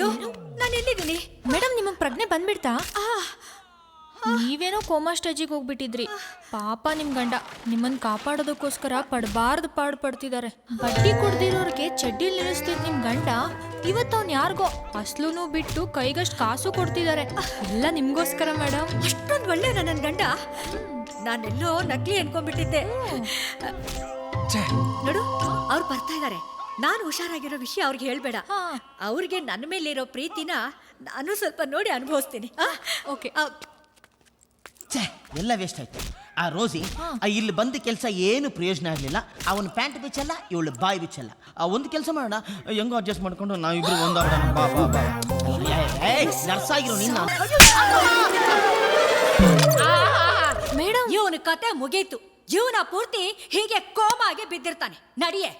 ಏನಾಯ್ತು? ನಾನು ಎಲ್ಲಿದ್ದೀನಿ? ಮೇಡಮ್ ನಿಮಗೆ ಪ್ರಜ್ಞೆ ಬಂದ್ಬಿಡ್ತಾ? ನೀವೇನೋ ಕೋಮಾ ಸ್ಟೇಜಿಗೆ ಹೋಗ್ಬಿಟ್ಟಿದ್ರಿ. ಪಾಪ ನಿಮ್ ಗಂಡ ನಿಮ್ಮನ್ನ ಕಾಪಾಡೋದಕ್ಕೋಸ್ಕರ ಪಡ್ಬಾರ್ದು ಪಾಡು ಪಡ್ತಿದ್ದಾರೆ. ಬಡ್ಡಿ ಕೊಡ್ದಿರೋರ್ಗೆ ಚಡ್ಡಿಲ್ ನಿಲ್ಲಿಸ್ತಿದ್ ನಿಮ್ ಗಂಡ ಇವತ್ತು ಅವ್ನು ಯಾರಿಗೋ ಅಸ್ಲೂನು ಬಿಟ್ಟು ಕೈಗಷ್ಟು ಕಾಸು ಕೊಡ್ತಿದ್ದಾರೆ. ಎಲ್ಲ ನಿಮ್ಗೋಸ್ಕರ ಮೇಡಮ್. ಅಷ್ಟೊಂದು ಒಳ್ಳೆ ನನ್ನ ಗಂಡ. ನಾನೆಲ್ಲೋ ನಕಲಿ ಅನ್ಕೊಂಡ್ಬಿಟ್ಟಿದ್ದೆ. ನೋಡು, ಅವ್ರು ಬರ್ತಾ ಇದ್ದಾರೆ. ನಾನು ಹುಷಾರಾಗಿರೋ ವಿಷಯ ಅವ್ರಿಗೆ ಹೇಳ್ಬೇಡ. ಅವ್ರಿಗೆ ನನ್ನ ಮೇಲಿರೋ ಪ್ರೀತಿನ ನಾನು ಸ್ವಲ್ಪ ನೋಡಿ ಅನುಭವಿಸ್ತೀನಿ. ಓಕೆ. ಎಲ್ಲ ವೇಸ್ಟ್ ಆಯ್ತು. ಆ ರೋಸಿ ಇಲ್ಲಿ ಬಂದ ಕೆಲಸ ಏನು ಪ್ರಯೋಜನ ಆಗಲಿಲ್ಲ. ಅವನ ಪ್ಯಾಂಟ್ ಬಿಚ್ಚಲ್ಲ, ಇವಳು ಬಾಯಿ ಬಿಚ್ಚಲ್ಲ. ಒಂದು ಕೆಲಸ ಮಾಡೋಣ, ಹೆಂಗೋ ಅಡ್ಜಸ್ಟ್ ಮಾಡ್ಕೊಂಡು ನಾವಿಬ್ರು ಒಂದಾಗೋಣ. ಬಾ ಬಾ ಬಾ. ನರ್ಸಾಗಿರೋ ನಿನ್ನ ಮೇಡಮ್, ಇವನ ಕತೆ ಮುಗೀತು. ಜೀವನ ಪೂರ್ತಿ ಹೀಗೆ ಕೋಮಾಗೆ ಬಿದ್ದಿರ್ತಾನೆ. ನಡಿಯೇ.